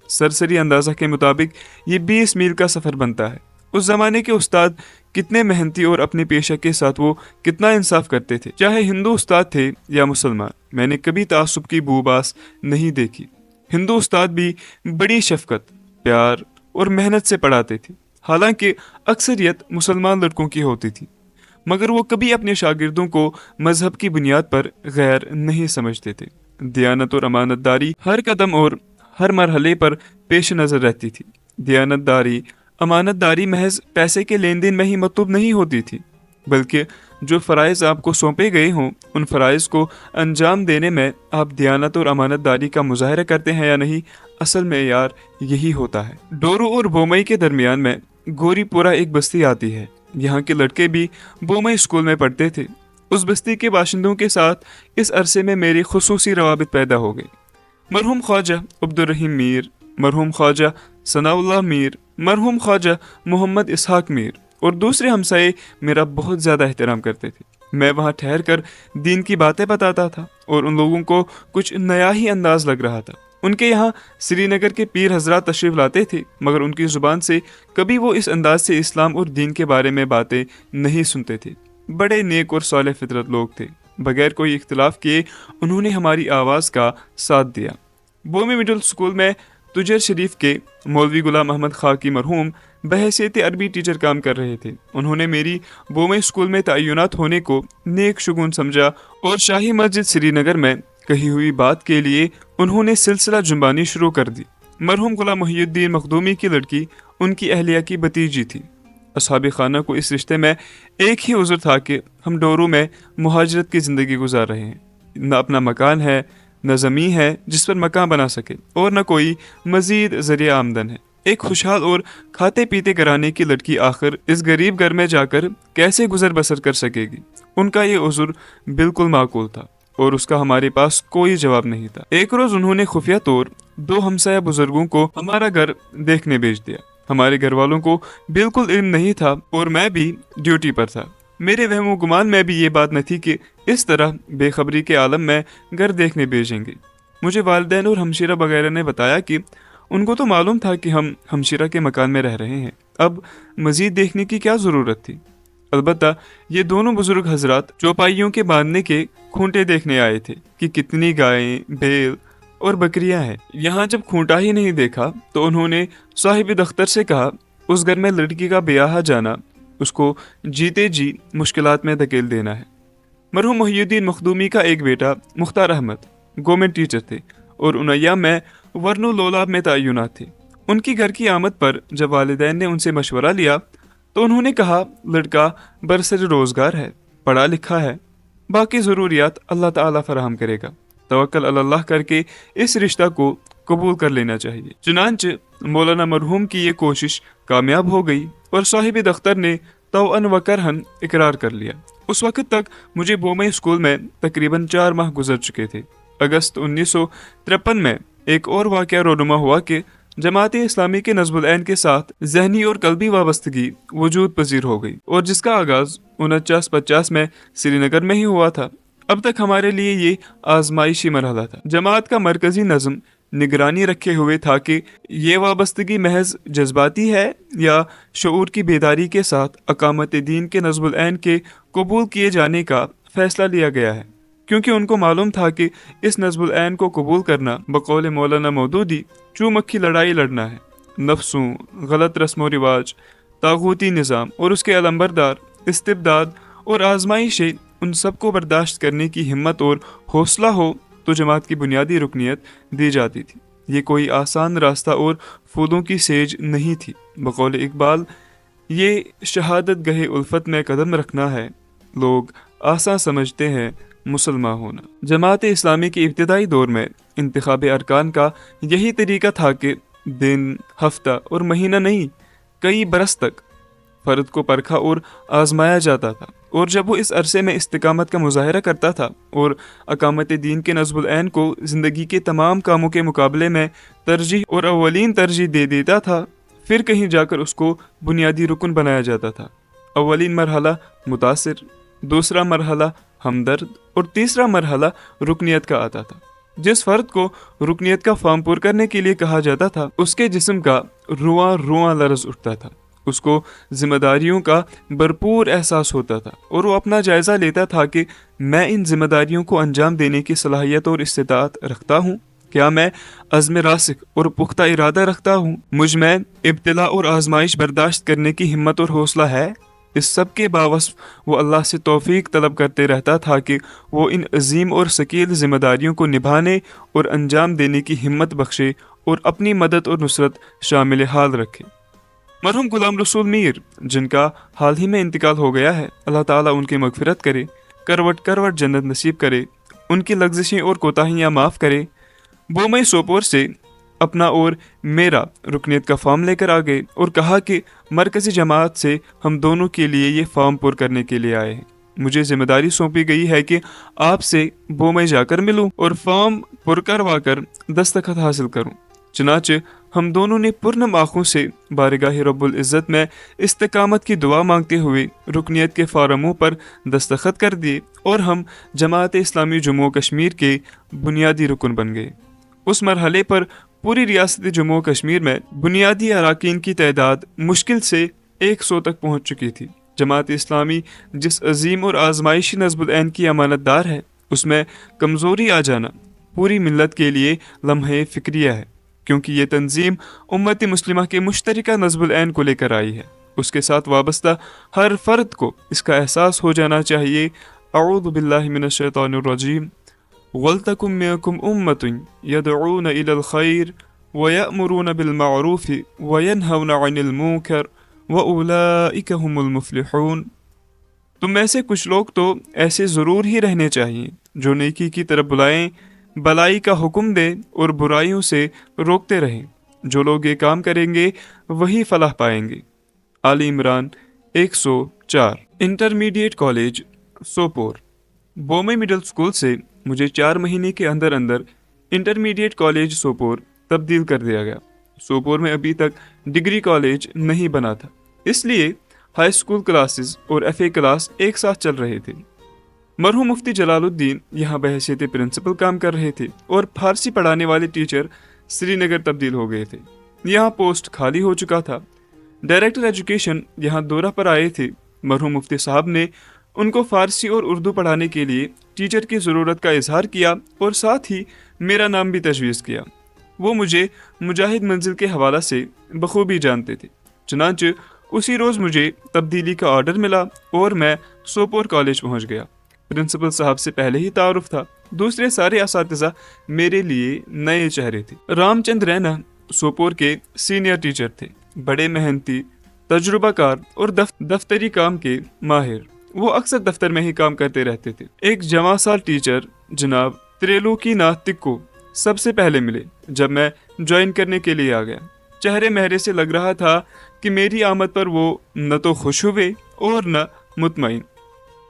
[SPEAKER 1] سرسری اندازہ کے مطابق یہ 20 میل کا سفر بنتا ہے۔ اس زمانے کے استاد کتنے محنتی اور اپنے پیشہ کے ساتھ وہ کتنا انصاف کرتے تھے، چاہے ہندو استاد تھے یا مسلمان۔ میں نے کبھی تعصب کی بو باس نہیں دیکھی۔ ہندو استاد بھی بڑی شفقت، پیار اور محنت سے پڑھاتے تھے، حالانکہ اکثریت مسلمان لڑکوں کی ہوتی تھی، مگر وہ کبھی اپنے شاگردوں کو مذہب کی بنیاد پر غیر نہیں سمجھتے تھے۔ دیانت اور امانت داری ہر قدم اور ہر مرحلے پر پیش نظر رہتی تھی۔ دیانت داری، امانت داری محض پیسے کے لین دین میں ہی مطلوب نہیں ہوتی تھی، بلکہ جو فرائض آپ کو سونپے گئے ہوں ان فرائض کو انجام دینے میں آپ دیانت اور امانت داری کا مظاہرہ کرتے ہیں یا نہیں، اصل معیار یہی ہوتا ہے۔ ڈورو اور بومئی کے درمیان میں گوری پورا ایک بستی آتی ہے۔ یہاں کے لڑکے بھی بومئی اسکول میں پڑھتے تھے۔ اس بستی کے باشندوں کے ساتھ اس عرصے میں میری خصوصی روابط پیدا ہو گئی۔ مرحوم خواجہ عبدالرحیم میر، مرحوم خواجہ ثناء اللہ میر، مرحوم خواجہ محمد اسحاق میر اور دوسرے ہمسائے میرا بہت زیادہ احترام کرتے تھے۔ میں وہاں ٹھہر کر دین کی باتیں بتاتا تھا اور ان لوگوں کو کچھ نیا ہی انداز لگ رہا تھا۔ ان کے یہاں سری نگر کے پیر حضرات تشریف لاتے تھے، مگر ان کی زبان سے کبھی وہ اس انداز سے اسلام اور دین کے بارے میں باتیں نہیں سنتے تھے۔ بڑے نیک اور صالح فطرت لوگ تھے۔ بغیر کوئی اختلاف کیے انہوں نے ہماری آواز کا ساتھ دیا۔ بومی مڈل سکول میں تجر شریف کے مولوی غلام احمد خاکی مرحوم بحیثیت عربی ٹیچر کام کر رہے تھے۔ انہوں نے میری بومئی اسکول میں تعینات ہونے کو نیک شگون سمجھا اور شاہی مسجد سری نگر میں کہی ہوئی بات کے لیے انہوں نے سلسلہ جنبانی شروع کر دی۔ مرحوم غلام محی الدین مخدومی کی لڑکی ان کی اہلیہ کی بھتیجی تھی۔ اصحاب خانہ کو اس رشتے میں ایک ہی عذر تھا کہ ہم ڈورو میں مہاجرت کی زندگی گزار رہے ہیں۔ نہ اپنا مکان ہے، نہ زمین ہے جس پر مکان بنا سکے، اور نہ کوئی مزید ذریعہ آمدن ہے۔ ایک خوشحال اور کھاتے پیتے گھرانے کی لڑکی آخر اس غریب گھر میں جا کر کیسے گزر بسر کر سکے گی؟ ان کا یہ عذر بالکل معقول تھا اور اس کا ہمارے پاس کوئی جواب نہیں تھا۔ ایک روز انہوں نے خفیہ طور 2 ہمسایہ بزرگوں کو ہمارا گھر دیکھنے بھیج دیا۔ ہمارے گھر والوں کو بالکل علم نہیں تھا اور میں بھی ڈیوٹی پر تھا۔ میرے وہم و گمان میں بھی یہ بات نہ تھی کہ اس طرح بے خبری کے عالم میں گھر دیکھنے بھیجیں گے۔ مجھے والدین اور ہمشیرہ وغیرہ نے بتایا کہ ان کو تو معلوم تھا کہ ہم ہمشیرہ کے مکان میں رہ رہے ہیں، اب مزید دیکھنے کی کیا ضرورت تھی؟ البتہ یہ دونوں بزرگ حضرات چوپائیوں کے باندھنے کے کھونٹے دیکھنے آئے تھے کہ کتنی گائیں، بیل اور بکریاں ہیں۔ یہاں جب کھونٹا ہی نہیں دیکھا تو انہوں نے صاحب دفتر سے کہا اس گھر میں لڑکی کا بیاہ جانا اس کو جیتے جی مشکلات میں دھکیل دینا ہے۔ مرحوم محی الدین مخدومی کا ایک بیٹا مختار احمد گورنمنٹ ٹیچر تھے اور ان ایام میں ورنو لولاب میں تعینات تھے۔ ان کی گھر کی آمد پر جب والدین نے ان سے مشورہ لیا تو انہوں نے کہا لڑکا برسر روزگار ہے، پڑھا لکھا ہے، باقی ضروریات اللہ تعالیٰ فراہم کرے گا، توکل علی اللہ کر کے اس رشتہ کو قبول کر لینا چاہیے۔ چنانچہ مولانا مرحوم کی یہ کوشش کامیاب ہو گئی اور صاحب دفتر نے توأن و کرہن اقرار کر لیا۔ اس وقت تک مجھے بومئی اسکول میں تقریباً 4 ماہ گزر چکے تھے۔ اگست 1953 میں ایک اور واقعہ رونما ہوا کہ جماعت اسلامی کے نظم العین کے ساتھ ذہنی اور قلبی وابستگی وجود پذیر ہو گئی اور جس کا آغاز 49-50 میں سری نگر میں ہی ہوا تھا۔ اب تک ہمارے لیے یہ آزمائشی مرحلہ تھا۔ جماعت کا مرکزی نظم نگرانی رکھے ہوئے تھا کہ یہ وابستگی محض جذباتی ہے یا شعور کی بیداری کے ساتھ اقامت دین کے نصب العین کے قبول کیے جانے کا فیصلہ لیا گیا ہے، کیونکہ ان کو معلوم تھا کہ اس نصب العین کو قبول کرنا بقول مولانا مودودی چو مکھی لڑائی لڑنا ہے، نفسوں، غلط رسم و رواج، طاغوتی نظام اور اس کے علمبردار، استبداد اور آزمائشیں، ان سب کو برداشت کرنے کی ہمت اور حوصلہ ہو تو جماعت کی بنیادی رکنیت دی جاتی تھی۔ یہ کوئی آسان راستہ اور پھولوں کی سیج نہیں تھی۔ بقول اقبال، یہ شہادت گہے الفت میں قدم رکھنا ہے، لوگ آسان سمجھتے ہیں مسلمان ہونا۔ جماعت اسلامی کے ابتدائی دور میں انتخاب ارکان کا یہی طریقہ تھا کہ دن، ہفتہ اور مہینہ نہیں، کئی برس تک فرد کو پرکھا اور آزمایا جاتا تھا، اور جب وہ اس عرصے میں استقامت کا مظاہرہ کرتا تھا اور اقامت دین کے نصب العین کو زندگی کے تمام کاموں کے مقابلے میں ترجیح اور اولین ترجیح دے دیتا تھا، پھر کہیں جا کر اس کو بنیادی رکن بنایا جاتا تھا۔ اولین مرحلہ متاثر، دوسرا مرحلہ ہمدرد اور تیسرا مرحلہ رکنیت کا آتا تھا۔ جس فرد کو رکنیت کا فارم پر کرنے کے لیے کہا جاتا تھا، اس کے جسم کا رواں رواں لرز اٹھتا تھا، اس کو ذمہ داریوں کا بھرپور احساس ہوتا تھا، اور وہ اپنا جائزہ لیتا تھا کہ میں ان ذمہ داریوں کو انجام دینے کی صلاحیت اور استطاعت رکھتا ہوں، کیا میں عزم راسخ اور پختہ ارادہ رکھتا ہوں، مجھ میں ابتلا اور آزمائش برداشت کرنے کی ہمت اور حوصلہ ہے۔ اس سب کے باوصف وہ اللہ سے توفیق طلب کرتے رہتا تھا کہ وہ ان عظیم اور ثقیل ذمہ داریوں کو نبھانے اور انجام دینے کی ہمت بخشے اور اپنی مدد اور نصرت شامل حال رکھے۔ مرحوم غلام رسول میر، جن کا حال ہی میں انتقال ہو گیا ہے، اللہ تعالیٰ ان کی مغفرت کرے، کروٹ کروٹ جنت نصیب کرے، ان کی لغزشیں اور کوتاہیاں معاف کرے، بومئی سوپور سے اپنا اور میرا رکنیت کا فارم لے کر آ گئے اور کہا کہ مرکزی جماعت سے ہم دونوں کے لیے یہ فارم پر کرنے کے لیے آئے ہیں۔ مجھے ذمہ داری سونپی گئی ہے کہ آپ سے بومئی جا کر ملوں اور فارم پر کروا کر دستخط حاصل کروں۔ چنانچہ ہم دونوں نے پرنم آنکھوں سے بارگاہ رب العزت میں استقامت کی دعا مانگتے ہوئے رکنیت کے فارموں پر دستخط کر دیے، اور ہم جماعت اسلامی جموں و کشمیر کے بنیادی رکن بن گئے۔ اس مرحلے پر پوری ریاست جموں و کشمیر میں بنیادی اراکین کی تعداد مشکل سے 100 تک پہنچ چکی تھی۔ جماعت اسلامی جس عظیم اور آزمائشی نصب العین کی امانت دار ہے، اس میں کمزوری آ جانا پوری ملت کے لیے لمحہ فکریہ ہے، کیونکہ یہ تنظیم امت مسلمہ کے مشترکہ نصب العین کو لے کر آئی ہے۔ اس کے ساتھ وابستہ ہر فرد کو اس کا احساس ہو جانا چاہیے۔ اعوذ باللہ من الشیطان الرجیم، وَلْتَكُمْ مِنْكُمْ أُمَّةٌ يَدْعُونَ إِلَى الْخَيْرِ وَيَأْمُرُونَ بِالْمَعْرُوفِ وَيَنْهَوْنَ عَنِ الْمُنكَرِ وَأُولَئِكَ هُمُ الْمُفْلِحُونَ۔ تم میں سے کچھ لوگ تو ایسے ضرور ہی رہنے چاہیے جو نیکی کی طرف بلائیں، بلائی کا حکم دیں اور برائیوں سے روکتے رہیں۔ جو لوگ یہ کام کریں گے وہی فلاح پائیں گے۔ آل عمران 104۔ Intermediate college Sopore. Bomai middle school سے مجھے 4 مہینے کے اندر اندر انٹرمیڈیٹ کالج سوپور تبدیل کر دیا گیا۔ سوپور میں ابھی تک ڈگری کالج نہیں بنا تھا، اس لیے ہائی اسکول کلاسز اور ایف اے کلاس ایک ساتھ چل رہے تھے۔ مرحوم مفتی جلال الدین یہاں بحیثیت پرنسپل کام کر رہے تھے، اور فارسی پڑھانے والے ٹیچر سری نگر تبدیل ہو گئے تھے، یہاں پوسٹ خالی ہو چکا تھا۔ ڈائریکٹر ایجوکیشن یہاں دورہ پر آئے تھے۔ مرحوم مفتی صاحب نے ان کو فارسی اور اردو پڑھانے کے لیے ٹیچر کی ضرورت کا اظہار کیا، اور ساتھ ہی میرا نام بھی تجویز کیا۔ وہ مجھے مجاہد منزل کے حوالہ سے بخوبی جانتے تھے، چنانچہ اسی روز مجھے تبدیلی کا آرڈر ملا اور میں سوپور کالج پہنچ گیا۔ پرنسپل صاحب سے پہلے ہی تعارف تھا، دوسرے سارے اساتذہ میرے لیے نئے چہرے تھے۔ رام چند رینا سوپور کے سینئر ٹیچر تھے، بڑے محنتی، تجربہ کار اور دفتری کام کے ماہر۔ وہ اکثر دفتر میں ہی کام کرتے رہتے تھے۔ ایک جواں سال ٹیچر جناب تریلوکی ناتھ تکو سب سے پہلے ملے جب میں جوائن کرنے کے لیے آ گیا۔ چہرے مہرے سے لگ رہا تھا کہ میری آمد پر وہ نہ تو خوش ہوئے اور نہ مطمئن۔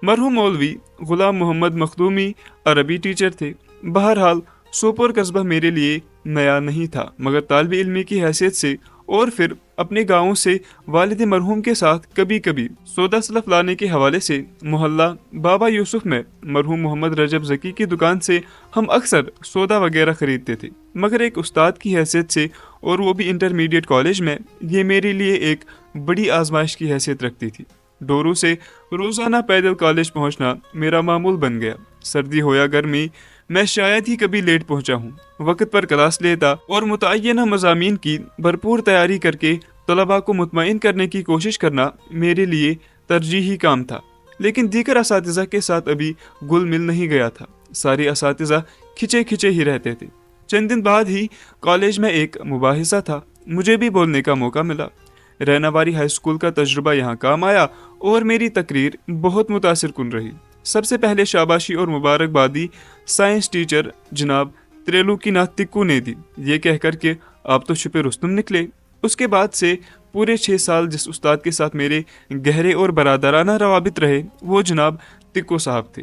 [SPEAKER 1] مرحوم مولوی غلام محمد مخدومی عربی ٹیچر تھے۔ بہرحال سوپور قصبہ میرے لیے نیا نہیں تھا، مگر طالب علمی کی حیثیت سے اور پھر اپنے گاؤں سے والد مرحوم کے ساتھ کبھی کبھی سودا سلف لانے کے حوالے سے محلہ بابا یوسف میں مرحوم محمد رجب ذکی کی دکان سے ہم اکثر سودا وغیرہ خریدتے تھے، مگر ایک استاد کی حیثیت سے، اور وہ بھی انٹرمیڈیٹ کالج میں، یہ میرے لیے ایک بڑی آزمائش کی حیثیت رکھتی تھی۔ ڈورو سے روزانہ پیدل کالج پہنچنا میرا معمول بن گیا۔ سردی ہو یا گرمی، میں شاید ہی کبھی لیٹ پہنچا ہوں، وقت پر کلاس لیتا اور متعینہ مضامین کی بھرپور تیاری کر کے طلباء کو مطمئن کرنے کی کوشش کرنا میرے لیے ترجیحی کام تھا۔ لیکن دیگر اساتذہ کے ساتھ ابھی گل مل نہیں گیا تھا، سارے اساتذہ کھچے کھچے ہی رہتے تھے۔ چند دن بعد ہی کالج میں ایک مباحثہ تھا، مجھے بھی بولنے کا موقع ملا۔ رہناواری ہائی اسکول کا تجربہ یہاں کام آیا اور میری تقریر بہت متاثر کن رہی۔ سب سے پہلے شاباشی اور مبارکبادی سائنس ٹیچر جناب تریلوکی ناتھ تکو نے دی، یہ کہہ کر کہ آپ تو چھپے رستم نکلے۔ اس کے بعد سے پورے 6 سال جس استاد کے ساتھ میرے گہرے اور برادرانہ روابط رہے وہ جناب تکو صاحب تھے۔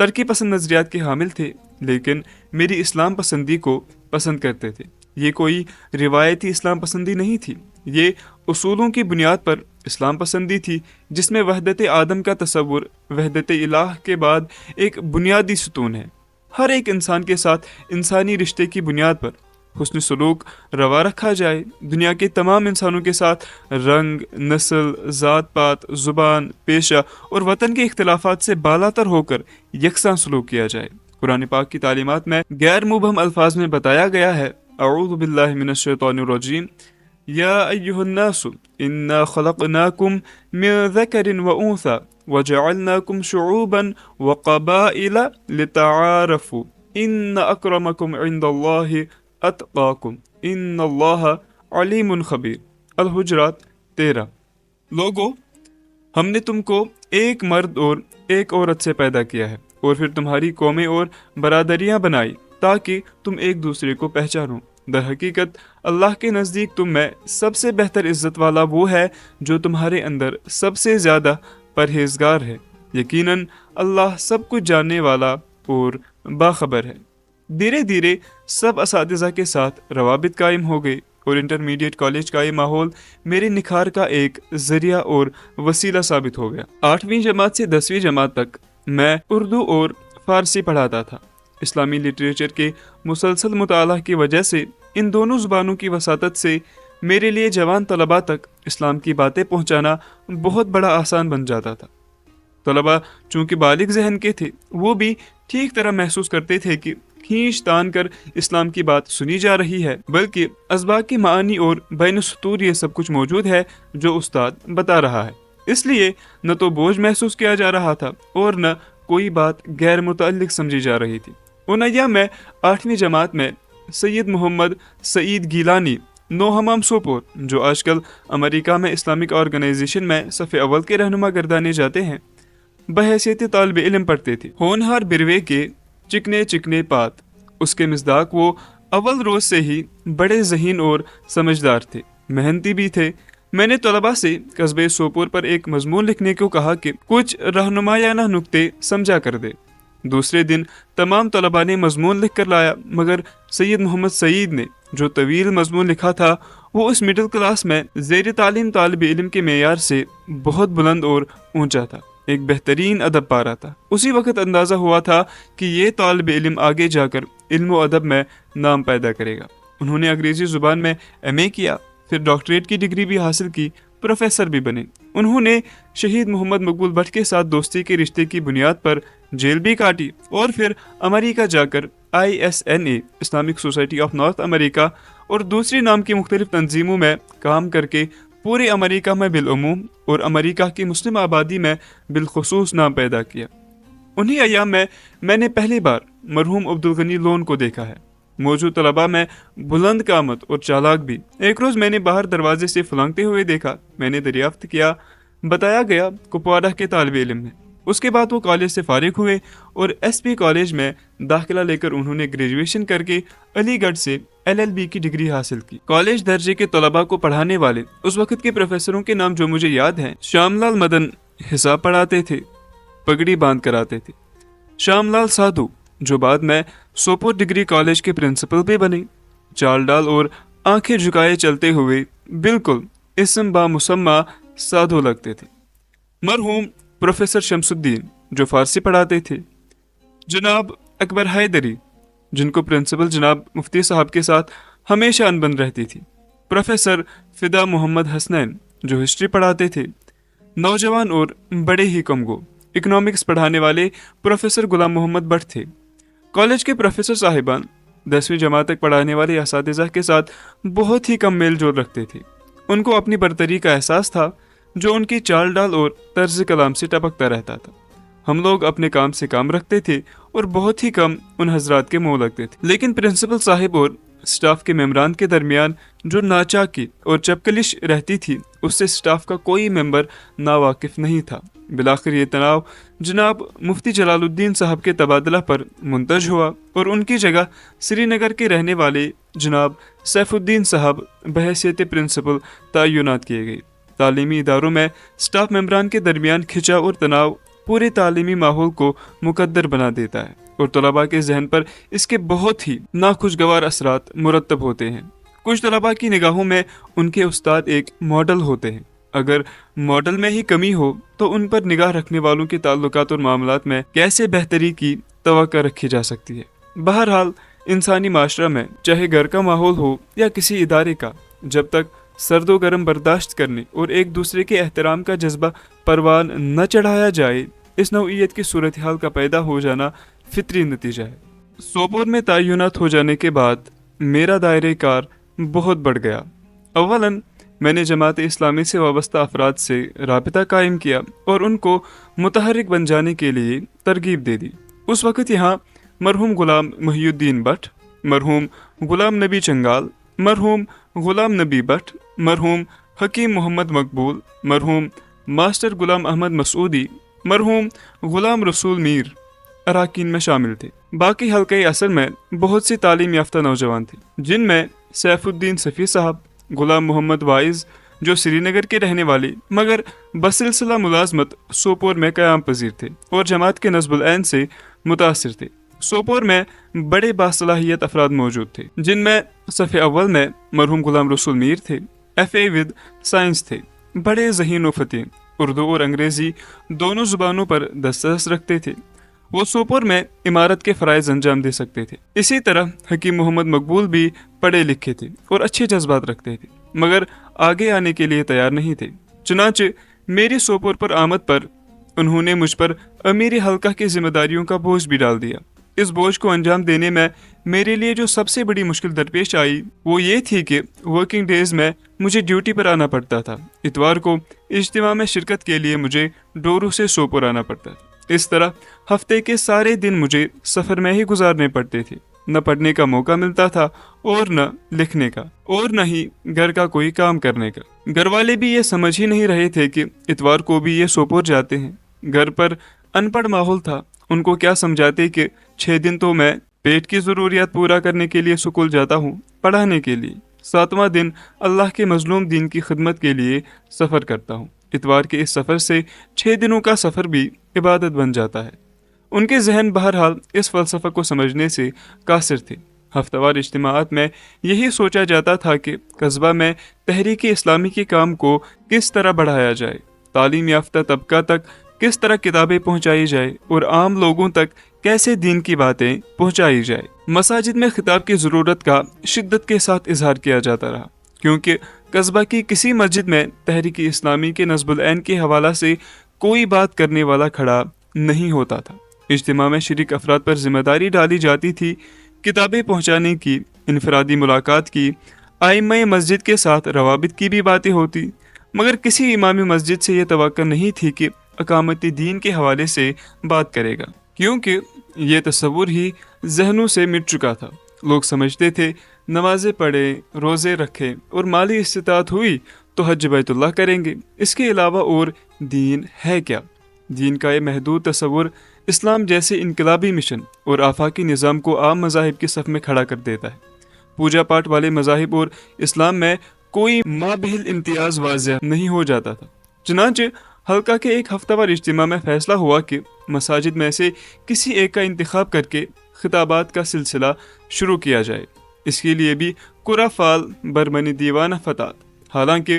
[SPEAKER 1] ترقی پسند نظریات کے حامل تھے، لیکن میری اسلام پسندی کو پسند کرتے تھے۔ یہ کوئی روایتی اسلام پسندی نہیں تھی، یہ اصولوں کی بنیاد پر اسلام پسندی تھی، جس میں وحدت آدم کا تصور وحدت الہ کے بعد ایک بنیادی ستون ہے۔ ہر ایک انسان کے ساتھ انسانی رشتے کی بنیاد پر حسن سلوک روا رکھا جائے، دنیا کے تمام انسانوں کے ساتھ رنگ، نسل، ذات پات، زبان، پیشہ اور وطن کے اختلافات سے بالاتر ہو کر یکساں سلوک کیا جائے۔ قرآن پاک کی تعلیمات میں غیر مبہم الفاظ میں بتایا گیا ہے، اعوذ باللہ من الشیطان الرجیم، یا ایھا الناس انا خلقناکم من ذکر وانثی وجعلناکم شعوبا وقبائل لتعارفوا ان اکرمکم عند اللہ اتقاکم ان اللہ علیم خبیر۔ الحجرات 13۔ لوگو، ہم نے تم کو ایک مرد اور ایک عورت سے پیدا کیا ہے اور پھر تمہاری قومیں اور برادریاں بنائی تاکہ تم ایک دوسرے کو پہچانو۔ در حقیقت اللہ کے نزدیک تم میں سب سے بہتر عزت والا وہ ہے جو تمہارے اندر سب سے زیادہ پرہیزگار ہے۔ یقیناً اللہ سب کچھ جاننے والا اور باخبر ہے۔ دھیرے دھیرے سب اساتذہ کے ساتھ روابط قائم ہو گئے اور انٹرمیڈیٹ کالج کا یہ ماحول میرے نکھار کا ایک ذریعہ اور وسیلہ ثابت ہو گیا۔ 8ویں جماعت سے 10ویں جماعت تک میں اردو اور فارسی پڑھاتا تھا۔ اسلامی لٹریچر کے مسلسل مطالعہ کی وجہ سے ان دونوں زبانوں کی وساطت سے میرے لیے جوان طلباء تک اسلام کی باتیں پہنچانا بہت بڑا آسان بن جاتا تھا۔ طلباء چونکہ بالغ ذہن کے تھے، وہ بھی ٹھیک طرح محسوس کرتے تھے کہ کھینچ تان کر اسلام کی بات سنی جا رہی ہے، بلکہ اسباق کی معانی اور بین السطور یہ سب کچھ موجود ہے جو استاد بتا رہا ہے۔ اس لیے نہ تو بوجھ محسوس کیا جا رہا تھا اور نہ کوئی بات غیر متعلق سمجھی جا رہی تھی۔ انیا میں 8ویں جماعت میں سید محمد سعید گیلانی نوہمام سوپور، جو آج کل امریکہ میں اسلامک آرگنائزیشن میں صف اول کے رہنما گردانے جاتے ہیں، بحیثیت طالب علم پڑھتے تھے۔ ہونہار بروے کے چکنے چکنے پات، اس کے مصداق وہ اول روز سے ہی بڑے ذہین اور سمجھدار تھے، محنتی بھی تھے۔ میں نے طلباء سے قصبے سوپور پر ایک مضمون لکھنے کو کہا کہ کچھ رہنمایانہ نکتے سمجھا کر دے۔ دوسرے دن تمام طلباء نے مضمون لکھ کر لایا، مگر سید محمد سعید نے جو طویل مضمون لکھا تھا وہ اس مڈل کلاس میں زیر تعلیم طالب علم کے معیار سے بہت بلند اور اونچا تھا، ایک بہترین ادب پارا تھا۔ اسی وقت اندازہ ہوا تھا کہ یہ طالب علم آگے جا کر علم و ادب میں نام پیدا کرے گا۔ انہوں نے انگریزی زبان میں ایم اے کیا، پھر ڈاکٹریٹ کی ڈگری بھی حاصل کی، پروفیسر بھی بنے۔ انہوں نے شہید محمد مقبول بٹ کے ساتھ دوستی کے رشتے کی بنیاد پر جیل بھی کاٹی اور پھر امریکہ جا کر ISNA Islamic society of North America اور دوسری نام کی مختلف تنظیموں میں کام کر کے پورے امریکہ میں بالعموم اور امریکہ کی مسلم آبادی میں بالخصوص نام پیدا کیا۔ انہی ایام میں نے پہلی بار مرحوم عبدالغنی لون کو دیکھا ہے۔ موجود طلباء میں بلند قامت اور چالاک بھی۔ ایک روز میں نے باہر دروازے سے پھلانگتے ہوئے دیکھا، میں نے دریافت کیا، بتایا گیا کپواڑہ کے طالب علم ہیں۔ اس کے بعد وہ کالج سے فارغ ہوئے اور SP کالج میں داخلہ لے کر انہوں نے گریجویشن کر کے علی گڑھ سے LLB کی ڈگری حاصل کی۔ کالج درجے کے طلباء کو پڑھانے والے اس وقت کے پروفیسروں کے نام جو مجھے یاد ہیں، شام لال مدن حساب پڑھاتے تھے، پگڑی باندھ کر آتے تھے۔ شام لال سادھو جو بعد میں سوپور ڈگری کالج کے پرنسپل بھی بنے، چال ڈال اور آنکھیں جھکائے چلتے ہوئے بالکل اسم بامسمہ سادھو لگتے تھے۔ مرحوم پروفیسر شمس الدین جو فارسی پڑھاتے تھے، جناب اکبر حیدری جن کو پرنسپل جناب مفتی صاحب کے ساتھ ہمیشہ انبن رہتی تھی، پروفیسر فدا محمد حسنین جو ہسٹری پڑھاتے تھے، نوجوان اور بڑے ہی کم گو اکنامکس پڑھانے والے پروفیسر غلام محمد بٹ تھے۔ کالج کے پروفیسر صاحبان 10ویں جماعت تک پڑھانے والے اساتذہ کے ساتھ بہت ہی کم میل جول رکھتے تھے۔ ان کو اپنی برتری کا احساس تھا جو ان کی چال ڈال اور طرز کلام سے ٹپکتا رہتا تھا۔ ہم لوگ اپنے کام سے کام رکھتے تھے اور بہت ہی کم ان حضرات کے منہ لگتے تھے، لیکن پرنسپل صاحب اور اسٹاف کے ممبران کے درمیان جو ناچاکی اور چپکلش رہتی تھی اس سے اسٹاف کا کوئی ممبر ناواقف نہیں تھا۔ بالآخر یہ تناؤ جناب مفتی جلال الدین صاحب کے تبادلہ پر منتج ہوا اور ان کی جگہ سری نگر کے رہنے والے جناب سیف الدین صاحب بحیثیت پرنسپل تعینات کیے گئے۔ تعلیمی اداروں میں اسٹاف ممبران کے درمیان کھچا اور تناؤ پورے تعلیمی ماحول کو مقدر بنا دیتا ہے اور طلباء کے ذہن پر اس کے بہت ہی ناخوشگوار اثرات مرتب ہوتے ہیں۔ کچھ طلباء کی نگاہوں میں ان کے استاد ایک ماڈل ہوتے ہیں۔ اگر ماڈل میں ہی کمی ہو تو ان پر نگاہ رکھنے والوں کے تعلقات اور معاملات میں کیسے بہتری کی توقع رکھی جا سکتی ہے؟ بہرحال انسانی معاشرہ میں چاہے گھر کا ماحول ہو یا کسی ادارے کا، جب تک سرد و گرم برداشت کرنے اور ایک دوسرے کے احترام کا جذبہ پروان نہ چڑھایا جائے، اس نوعیت کی صورتحال کا پیدا ہو جانا فطری نتیجہ ہے۔ سوپور میں تعینات ہو جانے کے بعد میرا دائرہ کار بہت بڑھ گیا۔ اولاً میں نے جماعت اسلامی سے وابستہ افراد سے رابطہ قائم کیا اور ان کو متحرک بن جانے کے لیے ترغیب دے دی۔ اس وقت یہاں مرحوم غلام محی الدین بٹ، مرحوم غلام نبی چنگال، مرحوم غلام نبی بٹ، مرحوم حکیم محمد مقبول، مرحوم ماسٹر غلام احمد مسعودی، مرحوم غلام رسول میر اراکین میں شامل تھے۔ باقی حلقہ اثر میں بہت سی تعلیم یافتہ نوجوان تھے، جن میں سیف الدین صفی صاحب، غلام محمد وائز جو سری نگر کے رہنے والے مگر بسلسلہ ملازمت سوپور میں قیام پذیر تھے اور جماعت کے نصب العین سے متاثر تھے۔ سوپور میں بڑے باصلاحیت افراد موجود تھے، جن میں صف اول میں مرحوم غلام رسول میر تھے، FA ود سائنس تھے، بڑے ذہین و فتح، اردو اور انگریزی دونوں زبانوں پر دسترس رکھتے تھے۔ وہ سوپور میں عمارت کے فرائض انجام دے سکتے تھے۔ اسی طرح حکیم محمد مقبول بھی پڑھے لکھے تھے اور اچھے جذبات رکھتے تھے، مگر آگے آنے کے لیے تیار نہیں تھے۔ چنانچہ میری سوپور پر آمد پر انہوں نے مجھ پر امیر حلقہ کی ذمہ داریوں کا بوجھ بھی ڈال دیا۔ اس بوجھ کو انجام دینے میں میرے لیے جو سب سے بڑی مشکل درپیش آئی وہ یہ تھی کہ ورکنگ ڈیز میں مجھے ڈیوٹی پر آنا پڑتا تھا۔ اتوار کو اجتماع میں شرکت کے لیے مجھے ڈورو سے سوپور آنا پڑتا تھا۔ اس طرح ہفتے کے سارے دن مجھے سفر میں ہی گزارنے پڑتے تھے۔ نہ پڑھنے کا موقع ملتا تھا اور نہ لکھنے کا، اور نہ ہی گھر کا کوئی کام کرنے کا۔ گھر والے بھی یہ سمجھ ہی نہیں رہے تھے کہ اتوار کو بھی یہ سوپور جاتے ہیں۔ گھر پر ان پڑھ ماحول تھا، ان کو کیا سمجھاتے کہ 6 دن تو میں پیٹ کی ضروریات پورا کرنے کے لیے سکول جاتا ہوں، پڑھانے کے لیے، 7واں دن اللہ کے مظلوم دین کی خدمت کے لیے سفر کرتا ہوں۔ اتوار کے اس سفر سے 6 دنوں کا سفر بھی عبادت بن جاتا ہے۔ ان کے ذہن بہرحال اس فلسفہ کو سمجھنے سے قاصر تھے۔ ہفتہ وار اجتماعات میں یہی سوچا جاتا تھا کہ قصبہ میں تحریک اسلامی کے کام کو کس طرح بڑھایا جائے، تعلیم یافتہ طبقہ تک کس طرح کتابیں پہنچائی جائے اور عام لوگوں تک کیسے دین کی باتیں پہنچائی جائے۔ مساجد میں خطاب کی ضرورت کا شدت کے ساتھ اظہار کیا جاتا رہا، کیونکہ قصبہ کی کسی مسجد میں تحریک اسلامی کے نصب العین کے حوالہ سے کوئی بات کرنے والا کھڑا نہیں ہوتا تھا۔ اجتماع میں شریک افراد پر ذمہ داری ڈالی جاتی تھی، کتابیں پہنچانے کی، انفرادی ملاقات کی، ائمہ مسجد کے ساتھ روابط کی بھی باتیں ہوتی، مگر کسی امام مسجد سے یہ توقع نہیں تھی کہ اقامت دین کے حوالے سے بات کرے گا، کیونکہ یہ تصور ہی ذہنوں سے مٹ چکا تھا۔ لوگ سمجھتے تھے نمازیں پڑھیں، روزے رکھیں اور مالی استطاعت ہوئی تو حج بیت اللہ کریں گے، اس کے علاوہ اور دین ہے کیا؟ دین کا یہ محدود تصور اسلام جیسے انقلابی مشن اور آفاقی نظام کو عام مذاہب کے صف میں کھڑا کر دیتا ہے۔ پوجا پاٹ والے مذاہب اور اسلام میں کوئی مابہل امتیاز واضح نہیں ہو جاتا تھا۔ چنانچہ حلقہ کے ایک ہفتہ وار اجتماع میں فیصلہ ہوا کہ مساجد میں سے کسی ایک کا انتخاب کر کے خطابات کا سلسلہ شروع کیا جائے۔ اس کے لیے بھی قرہ فال برمنی دیوانہ فتات، حالانکہ